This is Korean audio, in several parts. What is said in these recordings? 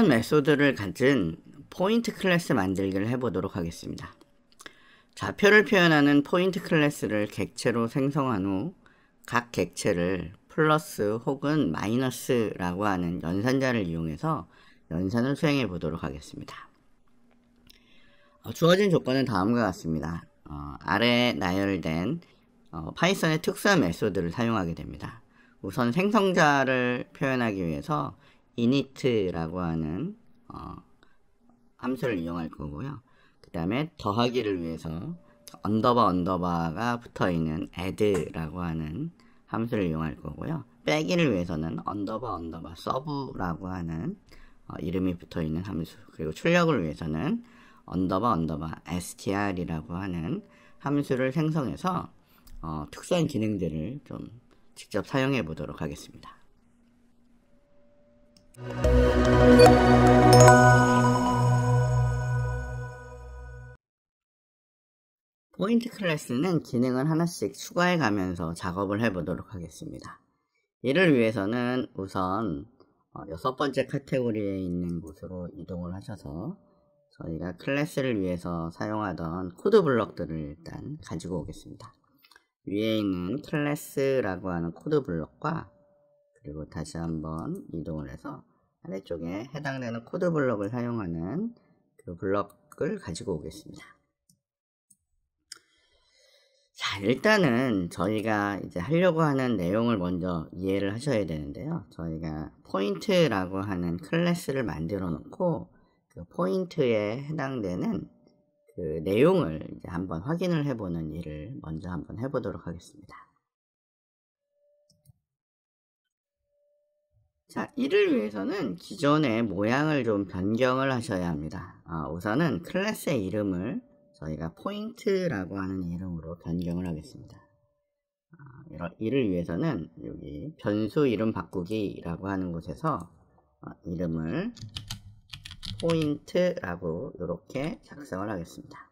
특수한 메소드를 가진 포인트 클래스 만들기를 해보도록 하겠습니다. 좌표를 표현하는 포인트 클래스를 객체로 생성한 후 각 객체를 플러스 혹은 마이너스라고 하는 연산자를 이용해서 연산을 수행해 보도록 하겠습니다. 주어진 조건은 다음과 같습니다. 아래에 나열된 파이썬의 특수한 메소드를 사용하게 됩니다. 우선 생성자를 표현하기 위해서 init라고 하는 함수를 이용할 거고요. 그 다음에 더하기를 위해서 언더바가 붙어있는 add라고 하는 함수를 이용할 거고요. 빼기를 위해서는 언더바 서브라고 하는 이름이 붙어있는 함수, 그리고 출력을 위해서는 언더바 str이라고 하는 함수를 생성해서 특수한 기능들을 좀 직접 사용해 보도록 하겠습니다. 포인트 클래스는 기능을 하나씩 추가해 가면서 작업을 해 보도록 하겠습니다. 이를 위해서는 우선 6번째 카테고리에 있는 곳으로 이동을 하셔서 저희가 클래스를 위해서 사용하던 코드 블럭들을 일단 가지고 오겠습니다. 위에 있는 클래스라고 하는 코드 블럭과 그리고 다시 한번 이동을 해서 아래쪽에 해당되는 코드 블럭을 사용하는 그 블럭을 가지고 오겠습니다. 자, 일단은 저희가 이제 하려고 하는 내용을 먼저 이해를 하셔야 되는데요. 저희가 포인트라고 하는 클래스를 만들어 놓고 그 포인트에 해당되는 그 내용을 이제 한번 확인을 해보는 일을 먼저 한번 해보도록 하겠습니다. 자, 이를 위해서는 기존의 모양을 좀 변경을 하셔야 합니다. 우선은 클래스의 이름을 저희가 포인트라고 하는 이름으로 변경을 하겠습니다. 이를 위해서는 여기 변수 이름 바꾸기라고 하는 곳에서 이름을 포인트라고 이렇게 작성을 하겠습니다.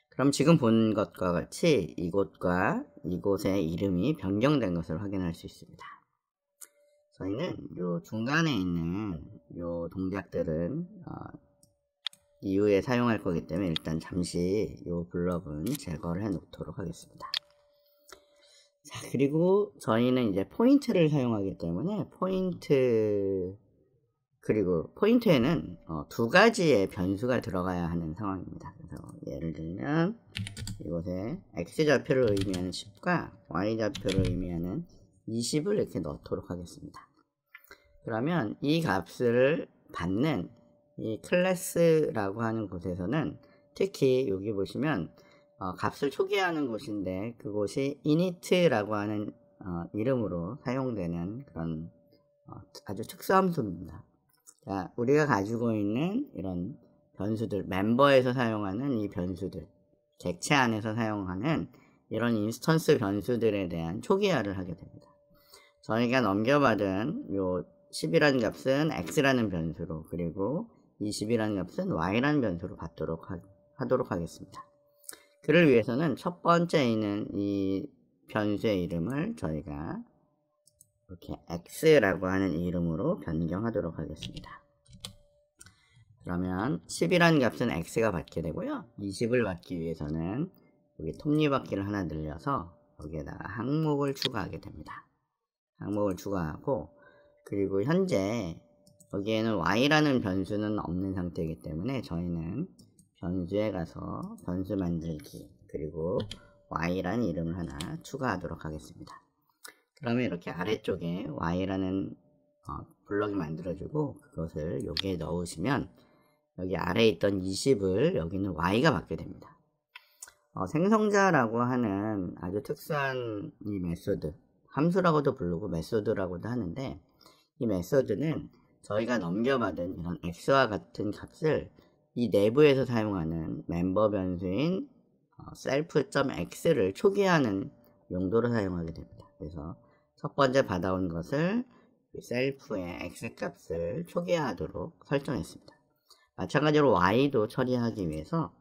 그럼 지금 본 것과 같이 이곳과 이곳의 이름이 변경된 것을 확인할 수 있습니다. 저희는 이 중간에 있는 이 동작들은 이후에 사용할 거기 때문에 일단 잠시 이 블럭은 제거를 해 놓도록 하겠습니다. 자, 그리고 저희는 이제 포인트를 사용하기 때문에 그리고 포인트에는 두 가지의 변수가 들어가야 하는 상황입니다. 그래서 예를 들면 이곳에 x좌표를 의미하는 10과 y좌표를 의미하는 20을 이렇게 넣도록 하겠습니다. 그러면 이 값을 받는 이 클래스라고 하는 곳에서는 특히 여기 보시면 값을 초기화하는 곳인데 그곳이 init라고 하는 이름으로 사용되는 그런 아주 특수함수입니다. 자, 우리가 가지고 있는 이런 변수들, 멤버에서 사용하는 이 변수들, 객체 안에서 사용하는 이런 인스턴스 변수들에 대한 초기화를 하게 됩니다. 저희가 넘겨받은 요 10이라는 값은 x라는 변수로, 그리고 20이라는 값은 y라는 변수로 받도록 하도록 하겠습니다. 그를 위해서는 첫 번째 있는 이 변수의 이름을 저희가 이렇게 x라고 하는 이름으로 변경하도록 하겠습니다. 그러면 10이라는 값은 x가 받게 되고요. 20을 받기 위해서는 여기 톱니바퀴를 하나 늘려서 여기에다가 항목을 추가하게 됩니다. 항목을 추가하고, 그리고 현재 여기에는 y라는 변수는 없는 상태이기 때문에 저희는 변수에 가서 변수 만들기, 그리고 y라는 이름을 하나 추가하도록 하겠습니다. 그러면 이렇게 아래쪽에 y라는 블럭이 만들어지고 그것을 여기에 넣으시면 여기 아래에 있던 20을 여기는 y가 받게 됩니다. 생성자라고 하는 아주 특수한 이 메소드, 함수라고도 부르고 메소드라고도 하는데, 이 메소드는 저희가 넘겨받은 이런 x와 같은 값을 이 내부에서 사용하는 멤버 변수인 self.x를 초기화하는 용도로 사용하게 됩니다. 그래서 첫 번째 받아온 것을 self의 x 값을 초기화하도록 설정했습니다. 마찬가지로 y도 처리하기 위해서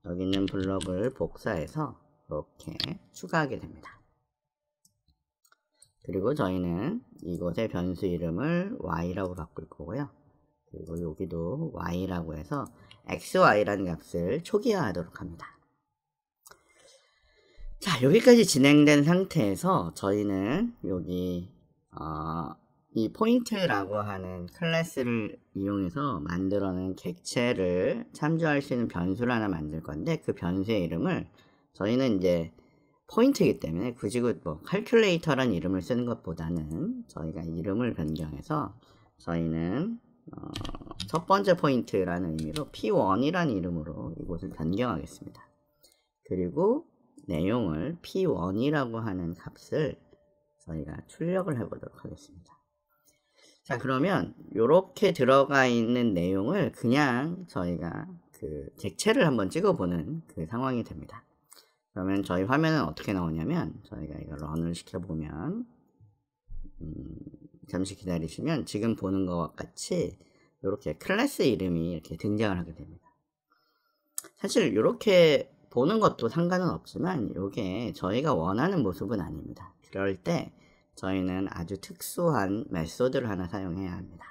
여기 있는 블럭을 복사해서 이렇게 추가하게 됩니다. 그리고 저희는 이곳의 변수 이름을 y라고 바꿀 거고요. 그리고 여기도 y라고 해서 xy라는 값을 초기화하도록 합니다. 자, 여기까지 진행된 상태에서 저희는 여기 이 포인트라고 하는 클래스를 이용해서 만들어낸 객체를 참조할 수 있는 변수를 하나 만들 건데, 그 변수의 이름을 저희는 이제 포인트이기 때문에 굳이 뭐 칼큘레이터라는 이름을 쓰는 것보다는 저희가 이름을 변경해서 저희는 첫 번째 포인트라는 의미로 p1이라는 이름으로 이곳을 변경하겠습니다. 그리고 내용을 p1이라고 하는 값을 저희가 출력을 해보도록 하겠습니다. 자, 그러면 이렇게 들어가 있는 내용을 그냥 저희가 그 객체를 한번 찍어보는 그 상황이 됩니다. 그러면 저희 화면은 어떻게 나오냐면, 저희가 이걸 런을 시켜보면 잠시 기다리시면 지금 보는 것과 같이 이렇게 클래스 이름이 이렇게 등장을 하게 됩니다. 사실 이렇게 보는 것도 상관은 없지만 이게 저희가 원하는 모습은 아닙니다. 그럴 때 저희는 아주 특수한 메소드를 하나 사용해야 합니다.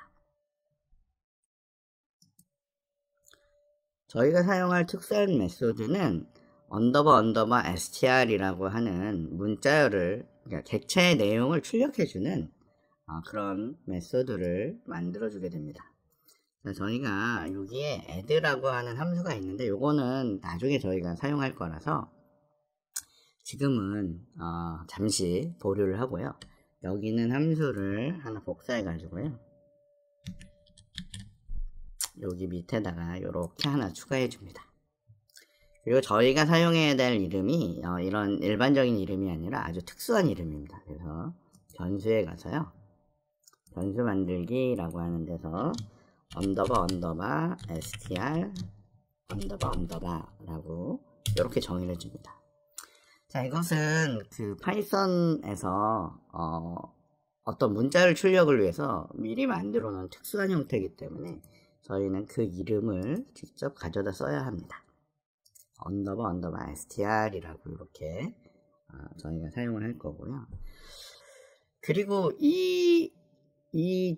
저희가 사용할 특수한 메소드는 언더바 str이라고 하는 문자열을, 그러니까 객체의 내용을 출력해주는 그런 메소드를 만들어주게 됩니다. 저희가 여기에 add라고 하는 함수가 있는데, 요거는 나중에 저희가 사용할 거라서 지금은 잠시 보류를 하고요. 여기 있는 함수를 하나 복사해 가지고요, 여기 밑에다가 이렇게 하나 추가해 줍니다. 그리고 저희가 사용해야 될 이름이 이런 일반적인 이름이 아니라 아주 특수한 이름입니다. 그래서 변수에 가서요, 변수 만들기라고 하는 데서 언더바 str 언더바 라고 이렇게 정의를 해줍니다. 자, 이것은 그 파이썬에서 어떤 문자를 출력을 위해서 미리 만들어 놓은 특수한 형태이기 때문에 저희는 그 이름을 직접 가져다 써야 합니다. 언더바 str이라고 이렇게 저희가 사용을 할 거고요. 그리고 이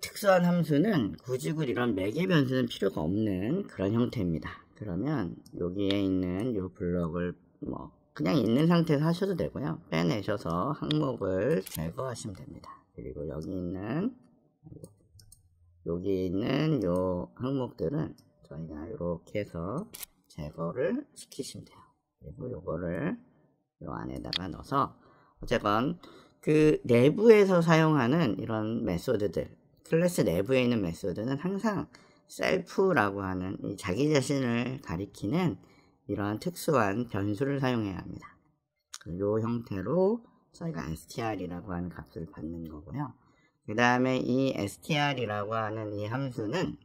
특수한 함수는 굳이 이런 매개 변수는 필요가 없는 그런 형태입니다. 그러면 여기에 있는 이 블럭을 뭐 그냥 있는 상태에서 하셔도 되고요, 빼내셔서 항목을 제거하시면 됩니다. 그리고 여기 있는 요 항목들은 저희가 이렇게 해서 제거를 시키시면 돼요. 그리고 요거를 요 안에다가 넣어서, 어쨌건 그 내부에서 사용하는 이런 메소드들, 클래스 내부에 있는 메소드는 항상 셀프라고 하는 이 자기 자신을 가리키는 이러한 특수한 변수를 사용해야 합니다. 이 형태로 저희가 str이라고 하는 값을 받는 거고요. 그 다음에 이 str이라고 하는 이 함수는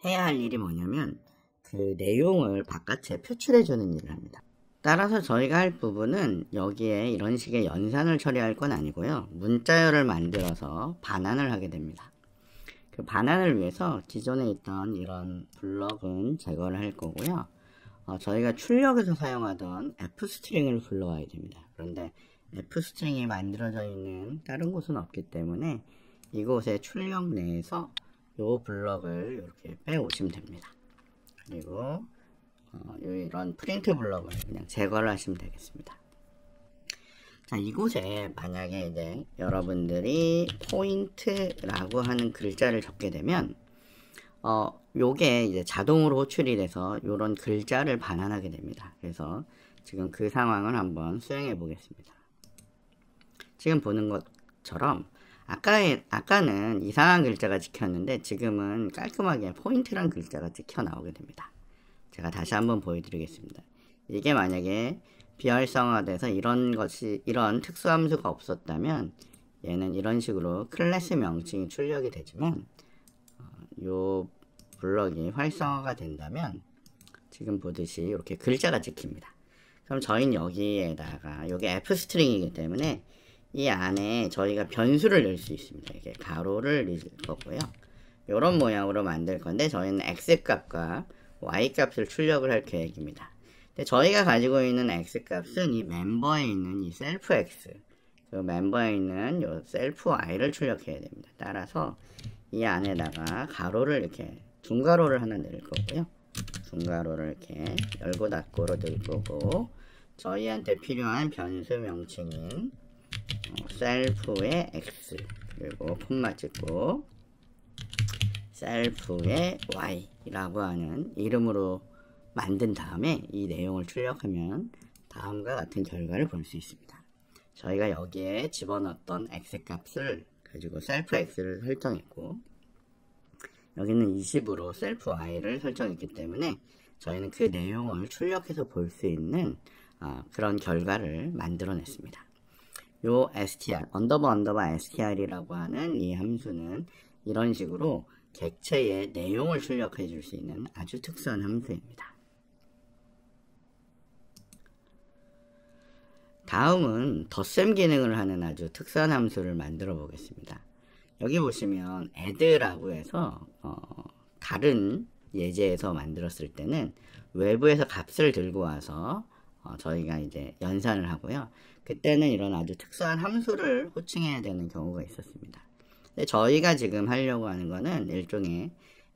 해야 할 일이 뭐냐면 그 내용을 바깥에 표출해 주는 일을 합니다. 따라서 저희가 할 부분은 여기에 이런 식의 연산을 처리할 건 아니고요, 문자열을 만들어서 반환을 하게 됩니다. 그 반환을 위해서 기존에 있던 이런 블럭은 제거를 할 거고요, 저희가 출력에서 사용하던 f스트링을 불러와야 됩니다. 그런데 f스트링이 만들어져 있는 다른 곳은 없기 때문에 이곳의 출력 내에서 이 블럭을 이렇게 빼오시면 됩니다. 그리고 이런 프린트 블럭을 그냥 제거를 하시면 되겠습니다. 자, 이곳에 만약에 이제 여러분들이 포인트라고 하는 글자를 적게 되면 요게 이제 자동으로 호출이 돼서 요런 글자를 반환하게 됩니다. 그래서 지금 그 상황을 한번 수행해 보겠습니다. 지금 보는 것처럼 아까는 이상한 글자가 찍혔는데 지금은 깔끔하게 포인트란 글자가 찍혀 나오게 됩니다. 제가 다시 한번 보여드리겠습니다. 이게 만약에 비활성화돼서 이런 특수함수가 없었다면 얘는 이런 식으로 클래스 명칭이 출력이 되지만 요 블럭이 활성화가 된다면 지금 보듯이 이렇게 글자가 찍힙니다. 그럼 저희는 여기에다가 이게 f스트링이기 때문에 이 안에 저희가 변수를 넣을 수 있습니다. 이렇게 가로를 넣을 거고요, 이런 모양으로 만들 건데 저희는 x값과 y값을 출력을 할 계획입니다. 근데 저희가 가지고 있는 x값은 이 멤버에 있는 이 셀프 x, 그 멤버에 있는 요 셀프 y를 출력해야 됩니다. 따라서 이 안에다가 가로를 이렇게 중가로를 하나 넣을 거고요. 중가로를 이렇게 열고 닫고로 넣을 거고, 저희한테 필요한 변수 명칭인 셀프의 x, 그리고 콤마 찍고 셀프의 y라고 하는 이름으로 만든 다음에 이 내용을 출력하면 다음과 같은 결과를 볼 수 있습니다. 저희가 여기에 집어넣었던 x 값을 가지고 셀프 x를 설정했고, 여기는 20으로 셀프 y를 설정했기 때문에 저희는 그 내용을 출력해서 볼 수 있는 그런 결과를 만들어냈습니다. 요 str, 언더버 str이라고 하는 이 함수는 이런 식으로 객체의 내용을 출력해 줄 수 있는 아주 특수한 함수입니다. 다음은 덧셈 기능을 하는 아주 특수한 함수를 만들어 보겠습니다. 여기 보시면 add라고 해서 다른 예제에서 만들었을 때는 외부에서 값을 들고 와서 저희가 이제 연산을 하고요. 그때는 이런 아주 특수한 함수를 호칭해야 되는 경우가 있었습니다. 근데 저희가 지금 하려고 하는 거는 일종의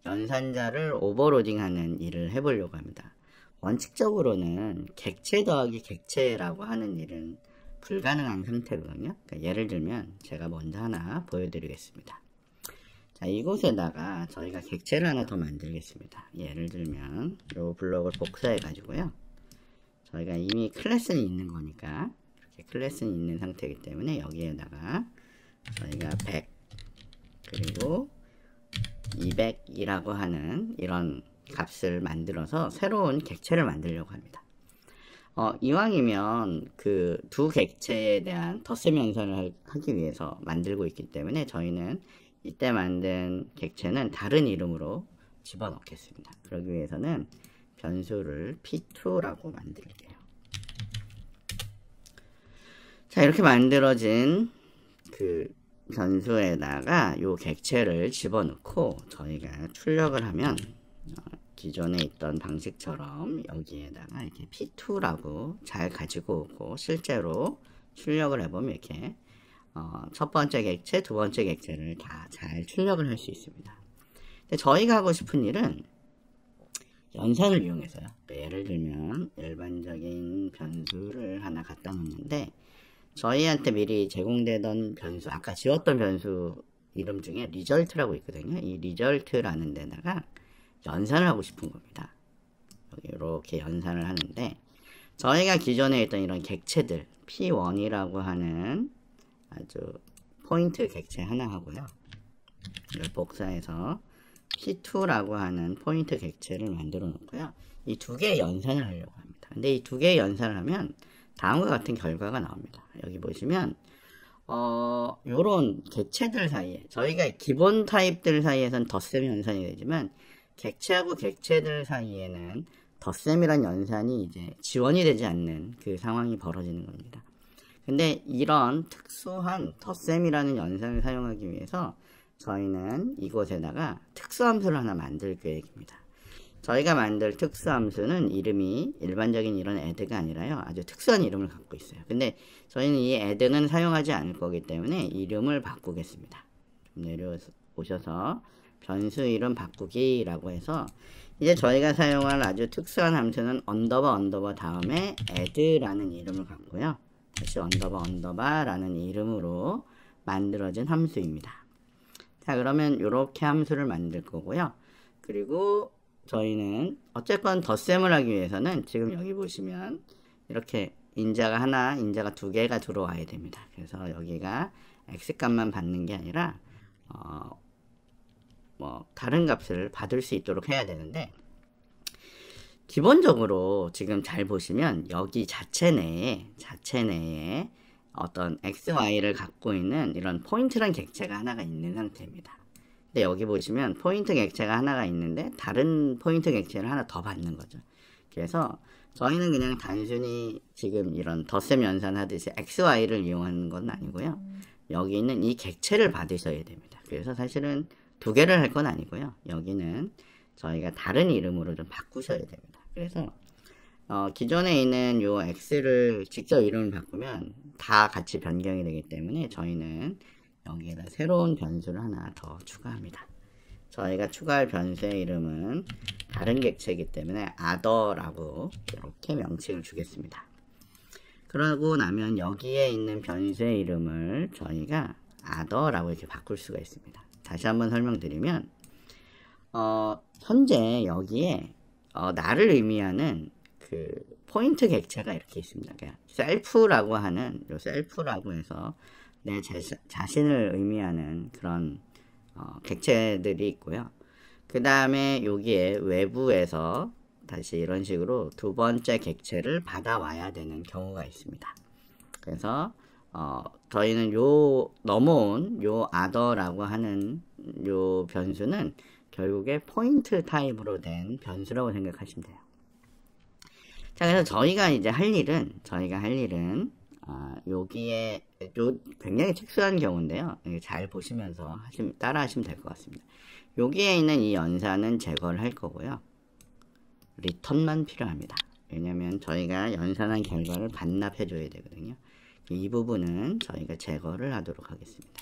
연산자를 오버로딩하는 일을 해보려고 합니다. 원칙적으로는 객체 더하기 객체라고 하는 일은 불가능한 상태거든요. 그러니까 예를 들면 제가 먼저 하나 보여드리겠습니다. 자, 이곳에다가 저희가 객체를 하나 더 만들겠습니다. 예를 들면 이 블록을 복사해 가지고요. 저희가 이미 클래스는 있는 거니까 이렇게 클래스는 있는 상태이기 때문에 여기에다가 저희가 100 그리고 200이라고 하는 이런 값을 만들어서 새로운 객체를 만들려고 합니다. 이왕이면 그 두 객체에 대한 덧셈 연산을 하기 위해서 만들고 있기 때문에 저희는 이때 만든 객체는 다른 이름으로 집어넣겠습니다. 그러기 위해서는 변수를 p2라고 만들게요. 자, 이렇게 만들어진 그 변수에다가 요 객체를 집어넣고 저희가 출력을 하면 기존에 있던 방식처럼 여기에다가 이렇게 p2라고 잘 가지고 오고, 실제로 출력을 해보면 이렇게 첫 번째 객체, 두 번째 객체를 다 잘 출력을 할 수 있습니다. 근데 저희가 하고 싶은 일은 연산을 이용해서요. 예를 들면 일반적인 변수를 하나 갖다 놓는데, 저희한테 미리 제공되던 변수, 아까 지웠던 변수 이름 중에 리절트라고 있거든요. 이 리절트라는 데다가 연산을 하고 싶은 겁니다. 여기 이렇게 연산을 하는데, 저희가 기존에 있던 이런 객체들 P1이라고 하는 아주 포인트 객체 하나 하고요. 이걸 복사해서 P2라고 하는 포인트 객체를 만들어 놓고요. 이 두 개의 연산을 하려고 합니다. 근데 이 두 개의 연산을 하면 다음과 같은 결과가 나옵니다. 여기 보시면 요런 객체들 사이에, 저희가 기본 타입들 사이에선 덧셈 연산이 되지만 객체하고 객체들 사이에는 덧셈이란 연산이 이제 지원이 되지 않는 그 상황이 벌어지는 겁니다. 근데 이런 특수한 덧셈이라는 연산을 사용하기 위해서 저희는 이곳에다가 특수함수를 하나 만들 계획입니다. 저희가 만들 특수함수는 이름이 일반적인 이런 add가 아니라요, 아주 특수한 이름을 갖고 있어요. 근데 저희는 이 add는 사용하지 않을 거기 때문에 이름을 바꾸겠습니다. 좀 내려오셔서 변수 이름 바꾸기라고 해서, 이제 저희가 사용할 아주 특수한 함수는 언더버 다음에 add라는 이름을 갖고요. 다시 언더버라는 이름으로 만들어진 함수입니다. 자, 그러면 이렇게 함수를 만들 거고요. 그리고 저희는 어쨌건 덧셈을 하기 위해서는 지금 여기 보시면 이렇게 인자가 하나, 인자가 두 개가 들어와야 됩니다. 그래서 여기가 x값만 받는 게 아니라 다른 값을 받을 수 있도록 해야 되는데, 기본적으로 지금 잘 보시면 여기 자체 내에 어떤 x, y를 갖고 있는 이런 포인트란 객체가 하나가 있는 상태입니다. 근데 여기 보시면 포인트 객체가 하나가 있는데 다른 포인트 객체를 하나 더 받는 거죠. 그래서 저희는 그냥 단순히 지금 이런 덧셈 연산하듯이 x, y를 이용하는 건 아니고요. 여기 있는 이 객체를 받으셔야 됩니다. 그래서 사실은 두 개를 할 건 아니고요. 여기는 저희가 다른 이름으로 좀 바꾸셔야 됩니다. 그래서 기존에 있는 요 x를 직접 이름을 바꾸면 다 같이 변경이 되기 때문에 저희는 여기에다 새로운 변수를 하나 더 추가합니다. 저희가 추가할 변수의 이름은 다른 객체이기 때문에 other라고 이렇게 명칭을 주겠습니다. 그러고 나면 여기에 있는 변수의 이름을 저희가 other라고 이렇게 바꿀 수가 있습니다. 다시 한번 설명드리면 현재 여기에 나를 의미하는 그 포인트 객체가 이렇게 있습니다. 그러니까 셀프라고 하는 요 셀프라고 해서 내 자신을 의미하는 그런 객체들이 있고요. 그 다음에 여기에 외부에서 다시 이런 식으로 두 번째 객체를 받아와야 되는 경우가 있습니다. 그래서 저희는 요 넘어온 요 other라고 하는 요 변수는 결국에 포인트 타입으로 된 변수라고 생각하시면 돼요. 자, 그래서 저희가 이제 할 일은 여기에 굉장히 특수한 경우인데요. 잘 보시면서 따라 하시면 될 것 같습니다. 여기에 있는 이 연산은 제거를 할 거고요. 리턴만 필요합니다. 왜냐면 저희가 연산한 결과를 반납해 줘야 되거든요. 이 부분은 저희가 제거를 하도록 하겠습니다.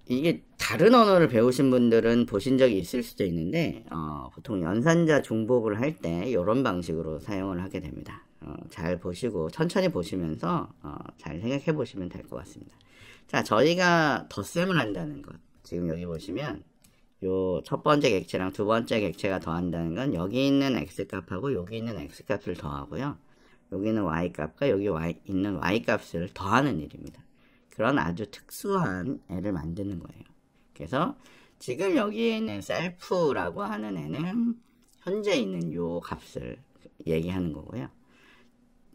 이게 다른 언어를 배우신 분들은 보신 적이 있을 수도 있는데 보통 연산자 중복을 할 때 이런 방식으로 사용을 하게 됩니다. 잘 보시고 천천히 보시면서 잘 생각해 보시면 될 것 같습니다. 자, 저희가 덧셈을 한다는 것, 지금 여기 보시면 요 첫 번째 객체랑 두 번째 객체가 더한다는 건 여기 있는 x값하고 여기 있는 x값을 더하고요, 여기 있는 y값과 여기 있는 y값을 더하는 일입니다. 그런 아주 특수한 애를 만드는 거예요. 그래서 지금 여기에 있는 셀프라고 하는 애는 현재 있는 요 값을 얘기하는 거고요.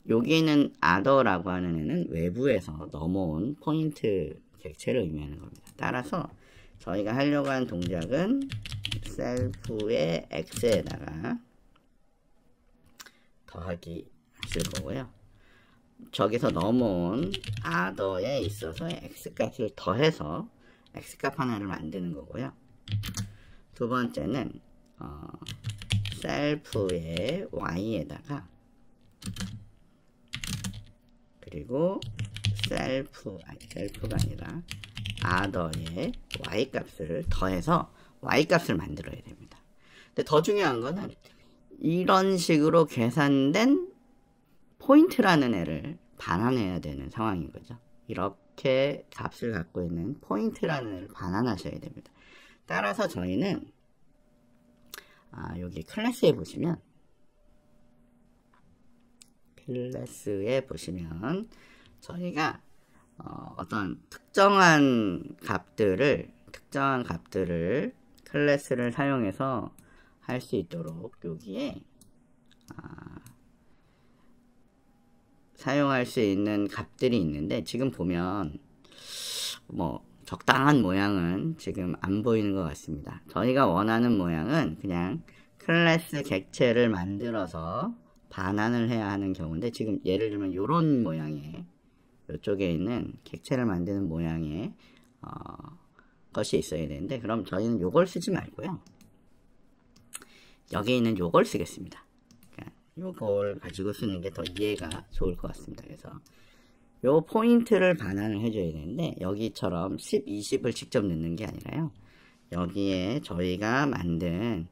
여기 있는 other라고 하는 애는 외부에서 넘어온 포인트 객체를 의미하는 겁니다. 따라서 저희가 하려고 하는 동작은 셀프의 x에다가 더하기 하실 거고요. 저기서 넘어온 other에 있어서 x값을 더해서 x값 하나를 만드는 거고요. 두 번째는 셀프의 y에다가 그리고 셀프가 아니라 other의 y값을 더해서 y값을 만들어야 됩니다. 근데 더 중요한 거는 이런 식으로 계산된 포인트라는 애를 반환해야 되는 상황인 거죠. 이렇게 값을 갖고 있는 포인트라는 애를 반환하셔야 됩니다. 따라서 저희는 여기 클래스에 보시면 저희가 어떤 특정한 값들을 클래스를 사용해서 할 수 있도록 여기에 사용할 수 있는 값들이 있는데, 지금 보면 뭐 적당한 모양은 지금 안 보이는 것 같습니다. 저희가 원하는 모양은 그냥 클래스 객체를 만들어서 반환을 해야 하는 경우인데, 지금 예를 들면 이런 모양의 이쪽에 있는 객체를 만드는 모양의 것이 있어야 되는데, 그럼 저희는 요걸 쓰지 말고요, 여기 있는 요걸 쓰겠습니다. 요걸 가지고 쓰는 게 더 이해가 좋을 것 같습니다. 그래서 요 포인트를 반환을 해줘야 되는데, 여기처럼 10, 20을 직접 넣는 게 아니라요, 여기에 저희가 만든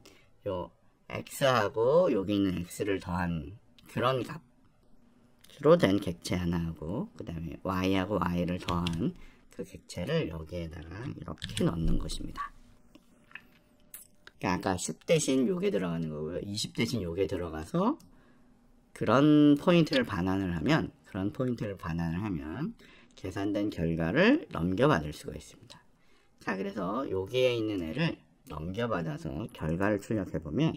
요 x하고 여기 있는 x를 더한 그런 값으로 된 객체 하나하고 그 다음에 y하고 y를 더한 그 객체를 여기에다가 이렇게 넣는 것입니다. 그러니까 아까 10 대신 요게 들어가는 거고요, 20 대신 요게 들어가서 그런 포인트를 반환을 하면 계산된 결과를 넘겨받을 수가 있습니다. 자, 그래서 여기에 있는 애를 넘겨받아서 결과를 출력해보면,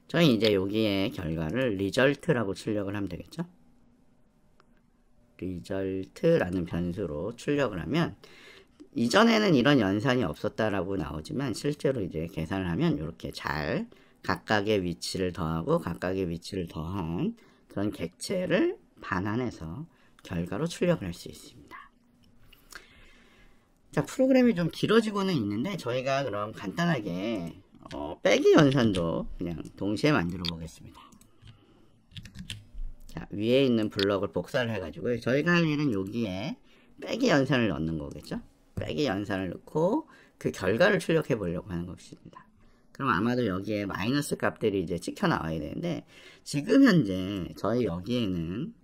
저희 이제 여기에 결과를 result라고 출력을 하면 되겠죠. result라는 변수로 출력을 하면, 이전에는 이런 연산이 없었다라고 나오지만 실제로 이제 계산을 하면 이렇게 잘 각각의 위치를 더하고 각각의 위치를 더한 그런 객체를 반환해서 결과로 출력을 할 수 있습니다. 자, 프로그램이 좀 길어지고는 있는데 저희가 그럼 간단하게 빼기 연산도 그냥 동시에 만들어 보겠습니다. 자, 위에 있는 블럭을 복사를 해가지고 저희가 할 일은 여기에 빼기 연산을 넣는 거겠죠. 빼기 연산을 넣고 그 결과를 출력해 보려고 하는 것입니다. 그럼 아마도 여기에 마이너스 값들이 이제 찍혀 나와야 되는데, 지금 현재 저희 여기에는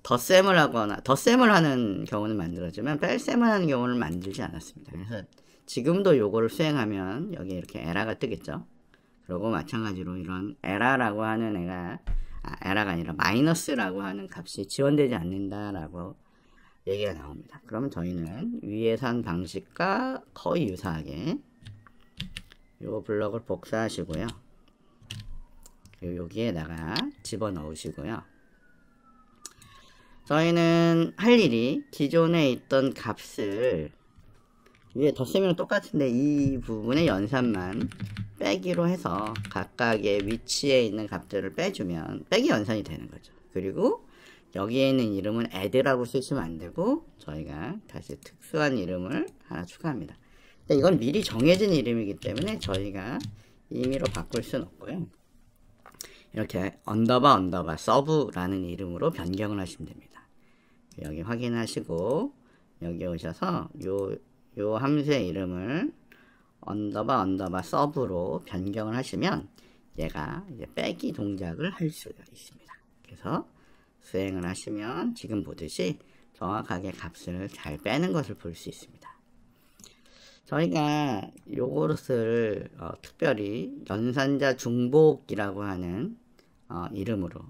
덧셈을 하거나 덧셈을 하는 경우는 만들어지만 뺄셈을 하는 경우는 만들지 않았습니다. 그래서 지금도 요거를 수행하면 여기 이렇게 에러가 뜨겠죠. 그리고 마찬가지로 이런 에러라고 하는 애가 에러가 아니라 마이너스라고 하는 값이 지원되지 않는다라고 얘기가 나옵니다. 그러면 저희는 위에서 한 방식과 거의 유사하게 요 블럭을 복사하시고요. 그리고 여기에다가 집어넣으시고요. 저희는 할 일이 기존에 있던 값을 위에 덧셈이랑 똑같은데 이 부분의 연산만 빼기로 해서 각각의 위치에 있는 값들을 빼주면 빼기 연산이 되는 거죠. 그리고 여기에 있는 이름은 add라고 쓰시면 안 되고 저희가 다시 특수한 이름을 하나 추가합니다. 근데 이건 미리 정해진 이름이기 때문에 저희가 임의로 바꿀 수는 없고요. 이렇게 언더바 서브라는 이름으로 변경을 하시면 됩니다. 여기 확인하시고 여기 오셔서 요 함수의 이름을 언더바 서브로 변경을 하시면 얘가 이제 빼기 동작을 할 수가 있습니다. 그래서 수행을 하시면 지금 보듯이 정확하게 값을 잘 빼는 것을 볼 수 있습니다. 저희가 요것을 특별히 연산자 중복이라고 하는 이름으로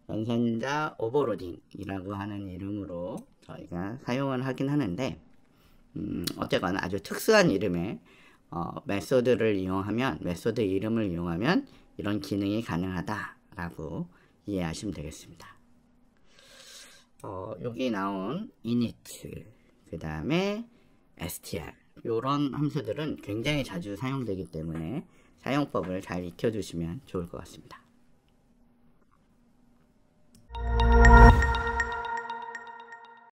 연산자 오버로딩이라고 하는 이름으로 저희가 사용을 하긴 하는데, 어쨌거나 아주 특수한 이름의 메소드를 이용하면, 메소드 이름을 이용하면 이런 기능이 가능하다라고 이해하시면 되겠습니다. 여기 나온 init, 그 다음에 str, 이런 함수들은 굉장히 자주 사용되기 때문에 사용법을 잘 익혀두시면 좋을 것 같습니다.